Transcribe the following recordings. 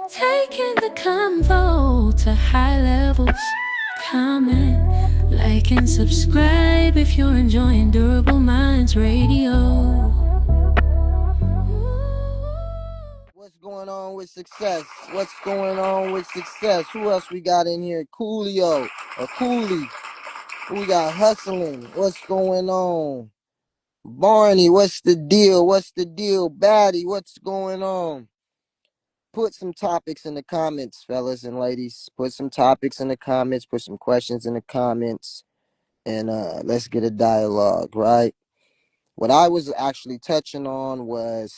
Taking the convo to high levels. Comment, like, and subscribe if you're enjoying Durable Minds Radio. What's going on with success? What's going on with success? Who else we got in here? Coolio or Cooley. Who we got hustling? What's going on? Barney, what's the deal? What's the deal? Batty, what's going on? Put some topics in the comments, fellas and ladies. Put some topics in the comments. Put some questions in the comments. And let's get a dialogue, right? What I was actually touching on was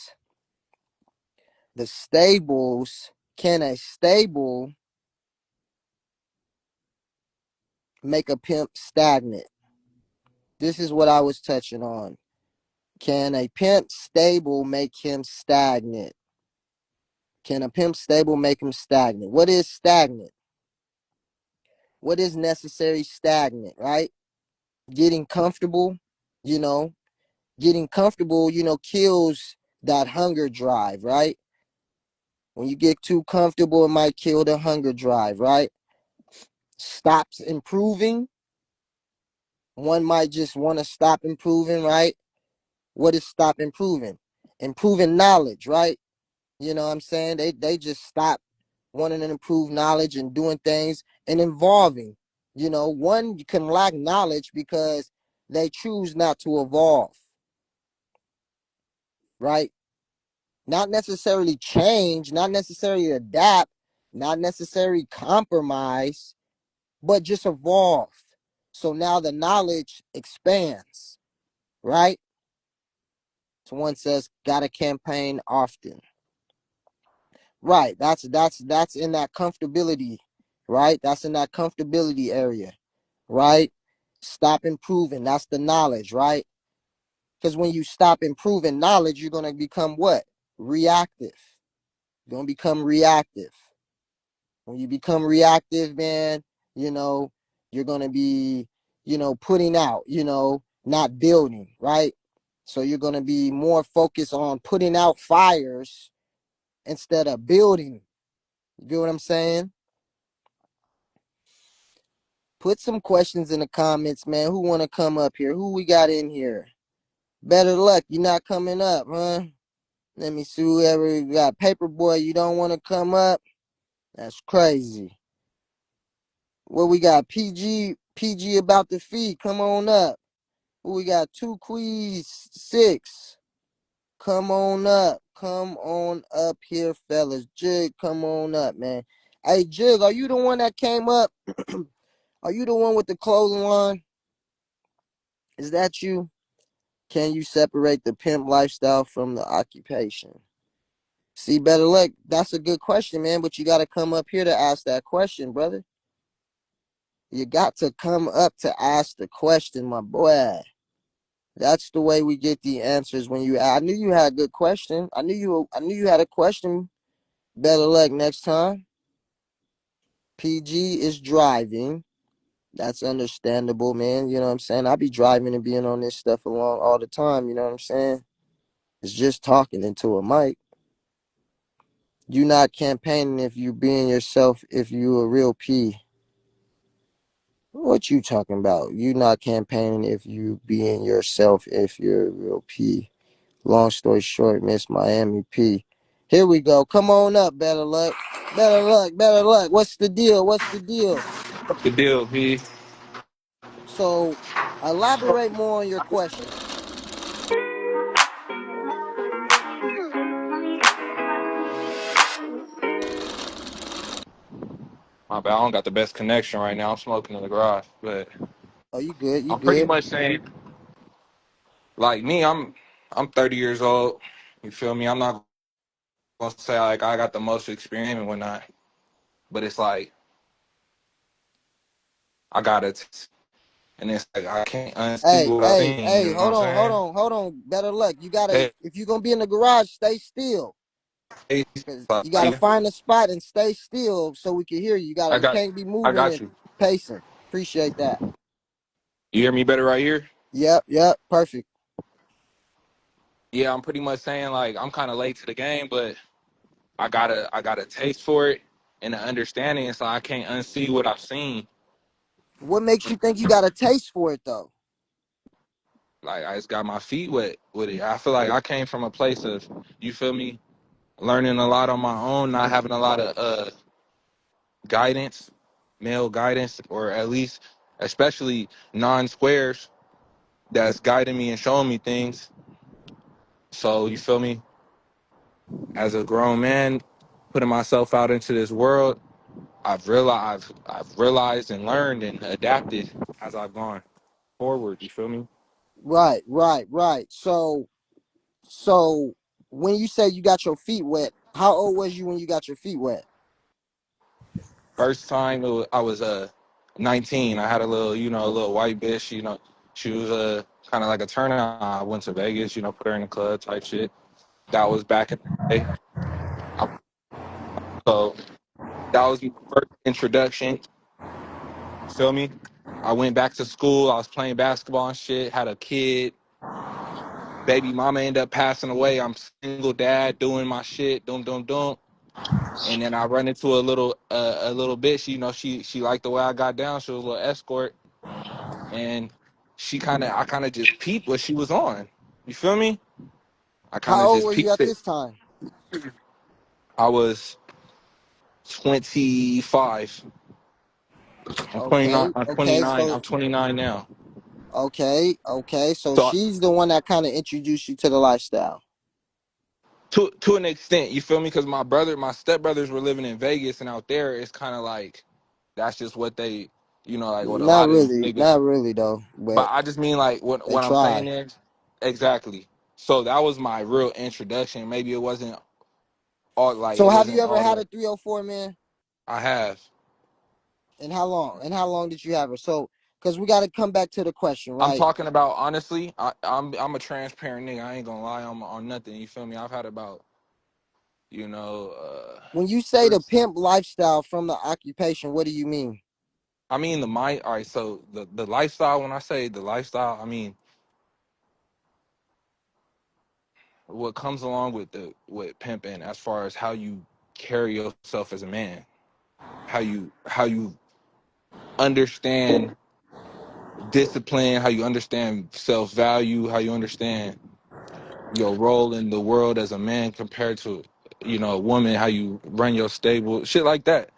the stables. Can a stable make a pimp stagnant? This is what I was touching on. Can a pimp stable make him stagnant? Can a pimp stable make him stagnant? What is stagnant? What is necessary stagnant, right? Getting comfortable, you know, getting comfortable, kills that hunger drive, right? When you get too comfortable, it might kill the hunger drive, right? Stops improving. One might just want to stop improving, right? What is stop improving? Improving knowledge, right? You know what I'm saying? They just stop wanting to improve knowledge and doing things and involving. One can lack knowledge because they choose not to evolve, right? Not necessarily change, not necessarily adapt, not necessarily compromise, but just evolve. So now the knowledge expands, right? So one says, gotta campaign often. Right. That's in that comfortability, right? That's in that comfortability area, right? Stop improving. That's the knowledge, right? Because when you stop improving knowledge, you're gonna become what? Reactive. You're gonna become reactive. When you become reactive, man, you know, you're gonna be, putting out, not building, right? So you're gonna be more focused on putting out fires instead of building. You get what I'm saying? Put some questions in the comments, man. Who want to come up here? Who we got in here? Better luck. You're not coming up, huh? Let me see whoever we got. Paperboy, you don't want to come up? That's crazy. What we got? PG about the feet. Come on up. Who we got? Two Quees 6. Come on up. Come on up here, fellas. Jig, come on up, man. Hey, Jig, are you the one that came up? Are you the one with the clothing line? Is that you? Can you separate the pimp lifestyle from the occupation? See, better luck. That's a good question, man, but you got to come up here to ask that question, brother. You got to come up to ask the question, my boy. That's the way we get the answers when you. I knew you had a good question. I knew you had a question. Better luck next time. PG is driving. That's understandable, man. You know what I'm saying? I be driving and being on this stuff along all the time. You know what I'm saying? It's just talking into a mic. You not campaigning if you being yourself, if you a real P. What you talking about? You not campaigning if you being yourself, if you're a real P. Long story short, Miss Miami P. Here we go. Come on up, better luck. Better luck, better luck. What's the deal? What's the deal? The deal, P. So elaborate more on your question. My bad. I don't got the best connection right now. I'm smoking in the garage, but Oh, you good, you I'm pretty good. much saying, like me, I'm 30 years old. You feel me? I'm not gonna say like I got the most experience and whatnot, but it's like I got it, and it's like I can't unsee Hey, what I've hey, seen. You hey, know what hold I'm on, hold saying? on, hold on. Better luck. You gotta, Hey, if you're gonna be in the garage, stay still. Cause you gotta find a spot and stay still so we can hear you. I You got, can't be I moving got and you. pacing. Appreciate that. You hear me better right here? Yep, perfect. Yeah, I'm pretty much saying like I'm kind of late to the game, but I got a taste for it and an understanding, so I can't unsee what I've seen. What makes you think you got a taste for it though? Like I just got my feet wet with it. I feel like I came from a place of, you feel me, learning a lot on my own, not having a lot of guidance, male guidance, or at least especially non-squares that's guiding me and showing me things. So you feel me, as a grown man, putting myself out into this world, I've realized and learned and adapted as I've gone forward. You feel me? Right, right, right. So when you say you got your feet wet, how old was you when you got your feet wet? First time I was 19. I had a little white bitch. She was kind of like a turnout. I went to Vegas. Put her in the club type shit. That was back in the day. I, so that was my first introduction. Feel me? I went back to school. I was playing basketball and shit. Had a kid. Baby mama ended up passing away. I'm single dad doing my shit. Doom doom doom. And then I run into a little bitch. She liked the way I got down. She was a little escort, and I kind of just peeped what she was on. You feel me? I kind How of old just were you peeped at it. this time? I was 25. I'm 29. Okay, I'm okay, 29. so I'm 29 now. okay. So So she's the one that kind of introduced you to the lifestyle. to an extent, you feel me? Because my stepbrothers were living in Vegas, and out there, it's kind of like that's just what they, like what a lot of these niggas. Not really though. But But I just mean like what they what I'm saying try. is exactly. So that was my real introduction. Maybe it wasn't all like So it have you wasn't ever all had like a 304 man? I have. And how long? And how long did you have her? So, because we got to come back to the question, I'm right? talking about honestly. I'm a transparent nigga. I ain't gonna lie on nothing. You feel me? I've had about you know. When you say the First, pimp lifestyle from the occupation, what do you mean? I mean the mind. All right. So the lifestyle. When I say the lifestyle, I mean what comes along with pimping, as far as how you carry yourself as a man, how you understand discipline, how you understand self value, how you understand your role in the world as a man compared to a woman, how you run your stable, shit like that,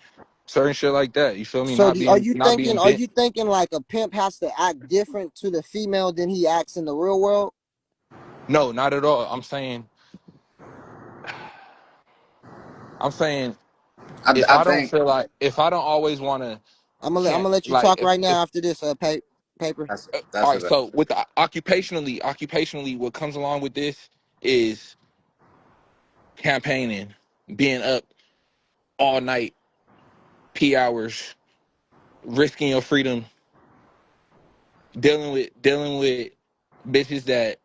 certain shit like that. You feel me? So, Not being not being are bent. you thinking like a pimp has to act different to the female than he acts in the real world? No, not at all. I'm saying if I I don't think feel like if I don't always want to I'm can't gonna let you like talk right now after this, paper. all that's right. a So with the occupationally, what comes along with this is campaigning, being up all night, p hours, risking your freedom, dealing with bitches that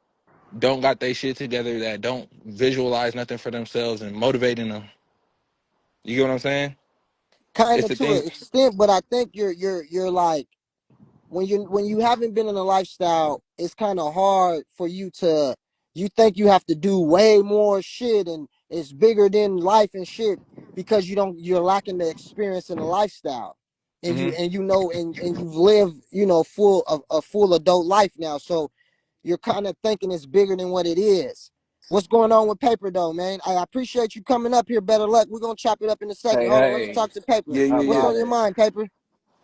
don't got their shit together, that don't visualize nothing for themselves, and motivating them. You get what I'm saying? Kind It's of the to an thing. extent, but I think you're like when you haven't been in a lifestyle, it's kind of hard for you to you think you have to do way more shit and it's bigger than life and shit because you're lacking the experience in the lifestyle. And Hmm. and you've lived, a full adult life now. So you're kind of thinking it's bigger than what it is. What's going on with Paper though, man? I appreciate you coming up here. Better luck. We're gonna chop it up in a second. hey Hold on, let me hey. talk to Paper. Yeah, yeah, Uh, What's yeah. on my your mind, Paper?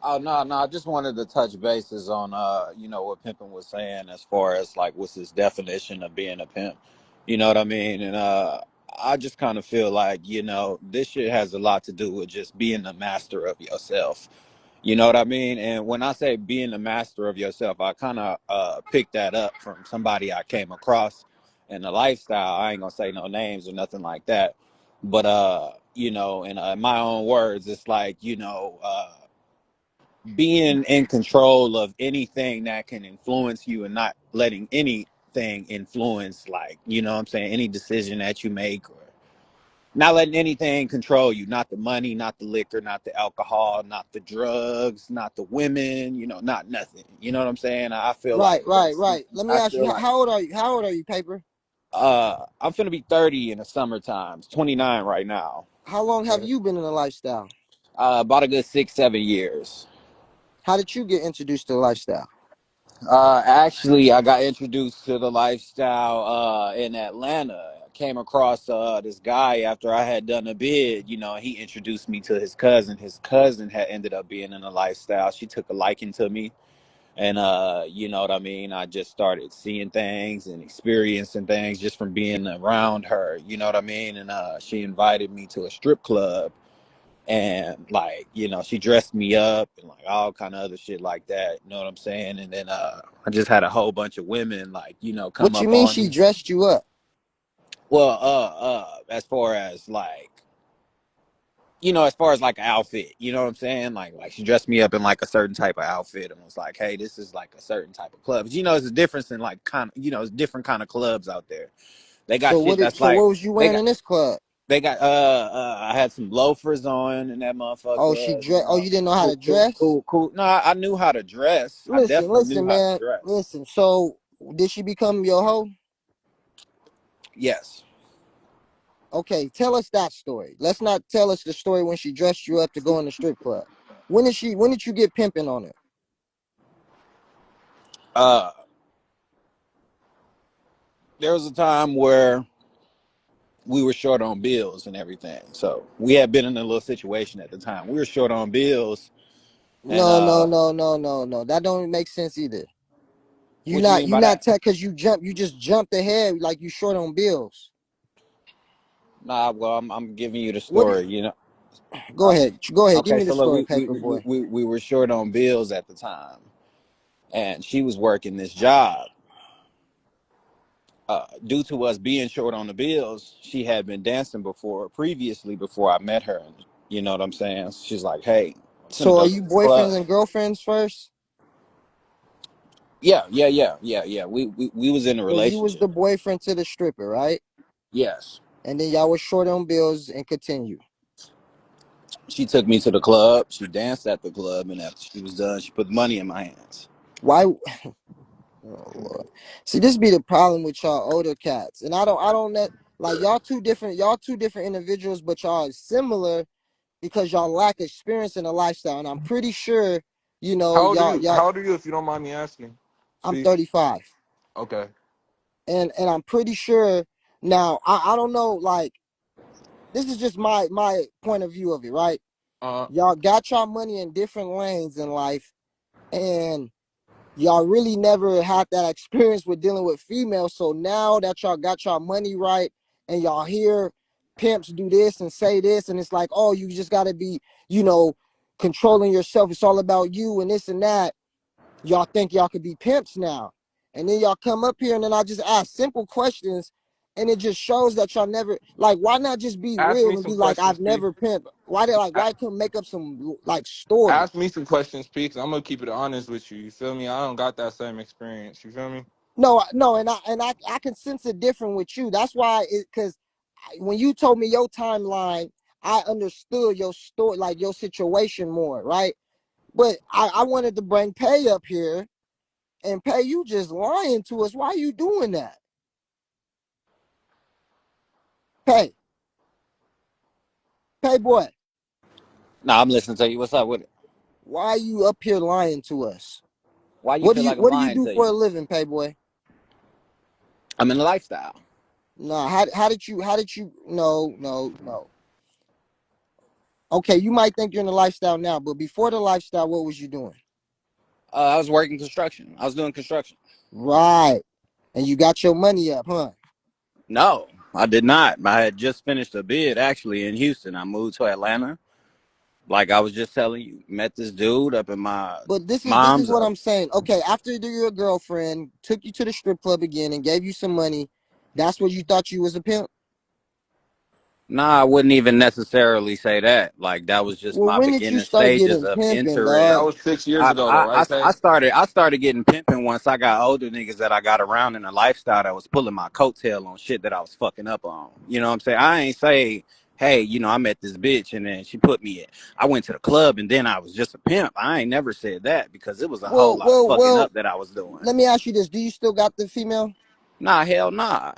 Oh no, I just wanted to touch bases on what Pimpin was saying as far as like what's his definition of being a pimp. You know what I mean? And I just kind of feel like, this shit has a lot to do with just being the master of yourself. You know what I mean? And when I say being the master of yourself, I kind of picked that up from somebody I came across in the lifestyle. I ain't gonna say no names or nothing like that. But in my own words, it's like, being in control of anything that can influence you and not letting anything influence, like, what I'm saying, any decision that you make, or not letting anything control you, not the money, not the liquor, not the alcohol, not the drugs, not the women, not nothing. You know what I'm saying? I feel Right, like right, right. Let me I ask you, feel like how old are you? How old are you, Paper? I'm finna be 30 in the summertime. 29 right now. How long have Okay. you been in the lifestyle? About a good 6, 7 years. How did you get introduced to the lifestyle? Actually, I got introduced to the lifestyle in Atlanta. I came across this guy after I had done a bid. He introduced me to his cousin. His cousin had ended up being in the lifestyle. She took a liking to me. And you know what I mean? I just started seeing things and experiencing things just from being around her. You know what I mean? And she invited me to a strip club, and like she dressed me up and like all kind of other shit like that. You know what I'm saying? And then I just had a whole bunch of women like come What you up mean on she me. dressed you up? Well, as far as like as far as like an outfit, you know what I'm saying? Like she dressed me up in like a certain type of outfit and was like, "Hey, this is like a certain type of club." But, it's a difference in like kind of it's different kind of clubs out there. They got So shit that's so like what was you they wearing got in this club? they got I had some loafers on and that Oh, motherfucker, oh, you didn't know how to cool, cool, dress? cool, cool. No, I knew how to dress. I Listen, definitely knew listen, how to man. dress. Listen. So did she become your hoe? Yes. Okay, tell us that story. Let's not tell us the story when she dressed you up to go in the strip club. When did you get pimping on her? Uh there was a time where we were short on bills and everything. So we had been in a little situation at the time. We were short on bills, and No, no, no, no, no, no. That don't make sense either. what you mean You by not that? tech because you just jumped ahead like you short on bills. Nah, well, I'm giving you the What story. go ahead. Go ahead. Give Okay, me the so look, story, we we, paper we boy. we we were short on bills at the time, and she was working this job. Due to us being short on the bills, she had been dancing previously before I met her. You know what I'm saying? She's like, "Hey, I'm gonna So are go to you this club." boyfriends and girlfriends first? Yeah, yeah, yeah, yeah, yeah. We was in a So you was the relationship. boyfriend to the stripper, right? Yes. And then y'all was short on bills and continue. She took me to the club. She danced at the club, and after she was done, she put money in my hands. Why? Oh Lord. See, this be the problem with y'all older cats. And I don't let like y'all two different individuals, but y'all are similar because y'all lack experience in the lifestyle. And I'm pretty sure, How old are you? y'all How old are you, if you don't mind me asking? I'm Speak. 35. Okay. And I'm pretty sure now I don't know, like this is just my point of view of it, right? Uh. Y'all got y'all money in different lanes in life, and y'all really never had that experience with dealing with females. So now that y'all got y'all money right and y'all hear pimps do this and say this, and it's like, oh, you just got to be, you know, controlling yourself. It's all about you and this and that. Y'all think y'all could be pimps now. And then y'all come up here and then I just ask simple questions. And it just shows that y'all never like. Why not just be Ask real me and some be like, questions, I've P. never pimped? Why did like A- why couldn't make up some like story? Ask me some questions, P. Cause I'm gonna keep it honest with you. You feel me? I don't got that same experience. You feel me? No, no, I can sense it different with you. That's why it because when you told me your timeline, I understood your story, like your situation more, right? But I wanted to bring Pay up here and Pay, you just lying to us. Why are you doing that? Pay, Pay boy, Nah, I'm listening to you. What's up with it? why are you up here lying to us? Why you feel like I'm What do you lying do to for you? a living, Pay boy? I'm in a lifestyle. No, how did you no no no. Okay, you might think you're in the lifestyle now, but before the lifestyle, what was you doing? I was working construction. I was doing construction. Right. And you got your money up, huh? No, I did not. I had just finished a bid actually in Houston. I moved to Atlanta. Like I was just telling you, met this dude up in my But this is mom's. what I'm saying. Okay, after your girlfriend took you to the strip club again and gave you some money, that's what you thought you was a pimp. Nah, I wouldn't even necessarily say that. Like that was just Well, my when did you beginning start stages getting of pimping, That dog? entering. was 6 years ago, though, right, Pay? I started getting pimping once I got older niggas that I got around in a lifestyle that was pulling my coattail on shit that I was fucking up on. You know what I'm saying? I ain't say, hey, I met this bitch and then she put me in. I went to the club and then I was just a pimp. I ain't never said that because it was a whole lot of fucking Well. up that I was doing. Let me ask you this: do you still got the female? Nah, hell nah.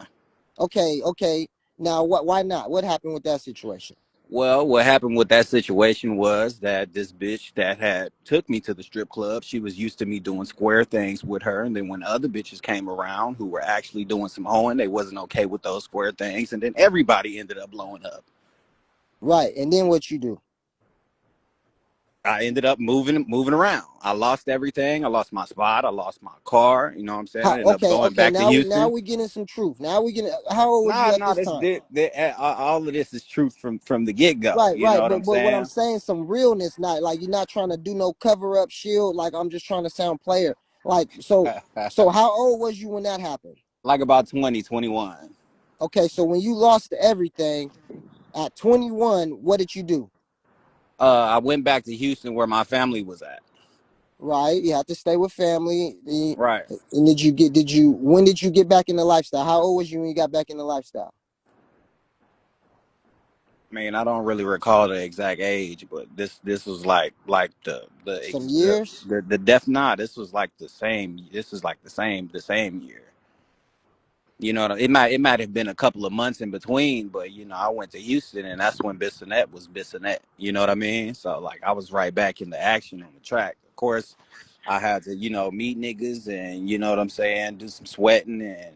Okay, okay. Now what? Why not? What happened with that situation? Well, what happened with that situation was that this bitch that had took me to the strip club, she was used to me doing square things with her, and then when other bitches came around who were actually doing some hoeing, they wasn't okay with those square things, and then everybody ended up blowing up. Right, and then what you do? I ended up moving around. I lost everything. I lost my spot. I lost my car. You know what I'm saying? I How? ended up Okay, going okay. back to Now Houston. we getting some truth. Now we getting. How old was you Nah, at nah. this This, time? all of this is truth from the get go. Right, You know right. what I'm But what I'm saying? saying, some realness, not like you're not trying to do no cover up shield. Like I'm just trying to sound player. Like so how old was you when that happened? Like about 2021. Okay, so when you lost everything at 21, what did you do? I went back to Houston where my family was at. Right, you have to stay with family. Right. And when did you get back in the lifestyle? How old was you when you got back in the lifestyle? I mean, I don't really recall the exact age, but this was like Some years? the def nah. This was like the same. This is like the same year. You know, it might have been a couple of months in between, but I went to Houston, and that's when Bissonnette was Bissonnette. You know what I mean? So like, I was right back in the action on the track. Of course, I had to meet niggas, and you know what I'm saying, do some sweating and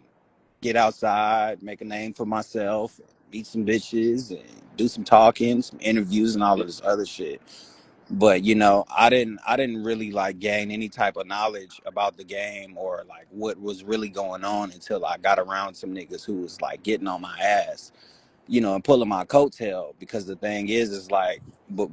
get outside, make a name for myself, meet some bitches, and do some talking, some interviews, and all of this other shit. But I didn't really like gain any type of knowledge about the game or like what was really going on until I got around some niggas who was like getting on my ass, and pulling my coattail. Because the thing is like,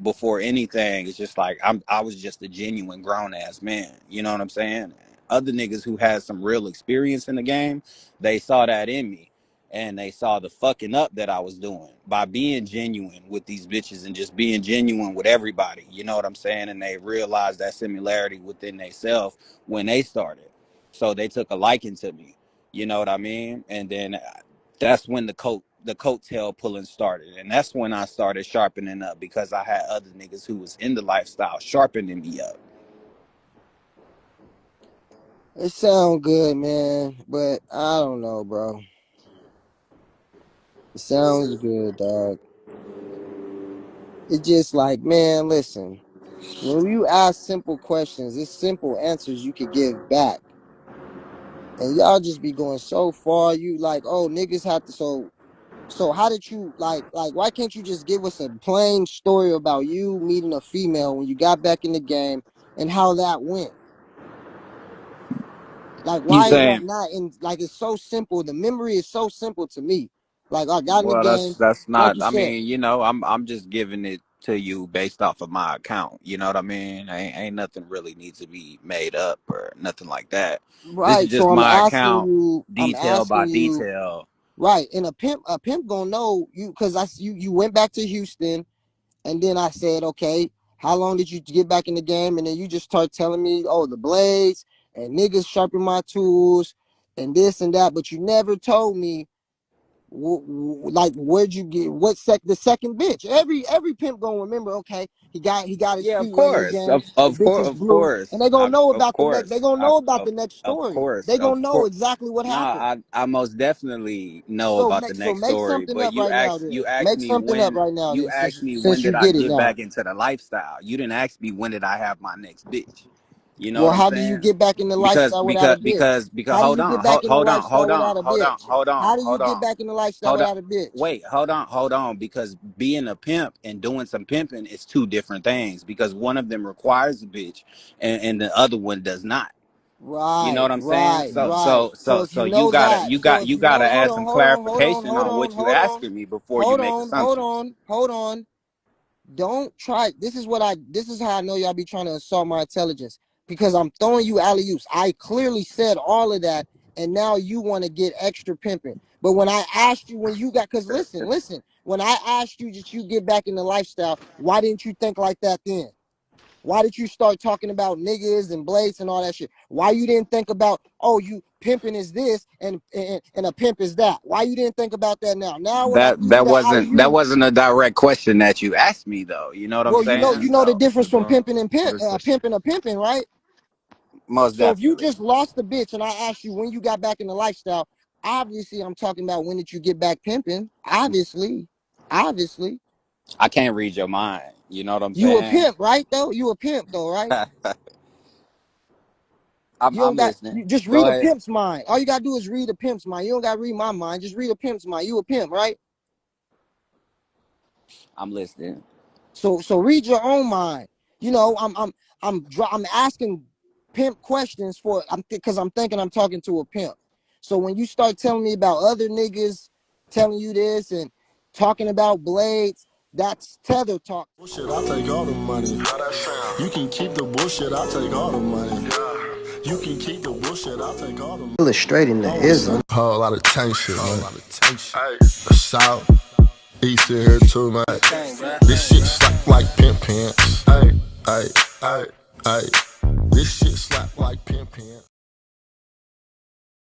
before anything, it's just like I was just a genuine grown ass man. You know what I'm saying? Other niggas who had some real experience in the game, they saw that in me. And they saw the fucking up that I was doing by being genuine with these bitches and just being genuine with everybody. You know what I'm saying? And they realized that similarity within themselves when they started. So they took a liking to me. You know what I mean? And then that's when the coattail pulling started, and that's when I started sharpening up because I had other niggas who was in the lifestyle sharpening me up. It sound good, man, but I don't know, bro. It sounds good, dog. It's just like, man, listen. When you ask simple questions, it's simple answers you could give back. And y'all just be going so far. You like, oh, niggas have to. So how did you like? Why can't you just give us a plain story about you meeting a female when you got back in the game and how that went? Like, You why is that saying? not in? Like, it's so simple. The memory is so simple to me. Like, I got in the Well, game, that's like not. you I said, mean, I'm just giving it to you based off of my account. You know what I mean? Ain't nothing really needs to be made up or nothing like that. This is right? just So I'm my asking account, you. I'm detail by asking you. detail. Right, and a pimp gonna know you because you went back to Houston, and then I said, okay, how long did you get back in the game? And then you just start telling me, oh, the blades and niggas sharpen my tools and this and that, but you never told me like where'd you get the second bitch. Every pimp gonna remember, okay, he got his Yeah, of feet wet in the course, game, of the of bitch course, is of blue, and course, they gonna know of about the next they course, gonna know about the next of story. course, They gonna of know course. exactly what No, happened. I most definitely know So about the make so next make story, something but up right now then. you asked Make me something up when right now you then asked me when since you did I get it get now. back into the lifestyle. You didn't ask me when did I have my next bitch. You know Well, what I'm how do you saying? get back in the Because lifestyle without a because bitch? because because How do hold you get on, back in the hold on, lifestyle hold on, without a hold on, bitch? hold How on, do you hold get on. back in the lifestyle Hold on. without a bitch? Wait, hold on, because being a pimp and doing some pimping is two different things because one of them requires a bitch and the other one does not. You know Right, what I'm saying? right, So right. so So so if so you you know gotta that, you so got if you you know, gotta hold add on, some hold on, hold on, clarification hold on on, what you hold on, asking me before you hold make on, hold assumptions. on, hold on. Don't try. This is how I know y'all be trying to assault my intelligence because I'm throwing you alley oops. I clearly said all of that, and now you want to get extra pimping. But when I asked you when you got, because listen, when I asked you that you get back in the lifestyle, why didn't you think like that then? Why did you start talking about niggas and blades and all that shit? Why you didn't think about, oh, you pimping is this and a pimp is that? Why you didn't think about that now? Now when I That give you that the alley wasn't that oop, wasn't a direct question that you asked me though. You know what I'm well, saying? you know the So difference Good from job. pimping and Good question. pimping or pimping, right? most So if you definitely. just lost the bitch and I asked you when you got back in the lifestyle, Obviously, I'm talking about when did you get back pimping? Obviously, obviously. I can't read your mind. You know what I'm You a saying? pimp, right? Though you a pimp, though, right? You don't I'm got listening. you just Go read a ahead. pimp's mind. All you gotta do is read a pimp's mind. You don't gotta read my mind. Just read a pimp's mind. You a pimp, right? I'm listening. So read your own mind. You know, I'm asking pimp questions for because I'm thinking I'm talking to a pimp. So when you start telling me about other niggas telling you this and talking about blades, that's tether talk. Bullshit, I'll take all the money. You can keep the bullshit, I'll take all the money. You can keep the bullshit, I'll take all the money. Illustrating the ism. Whole lot of tank shit, man. The South, East in here too, man. This shit slap like pimp pants. Ay, ay, ay, ay. This shit slap like pimp pants.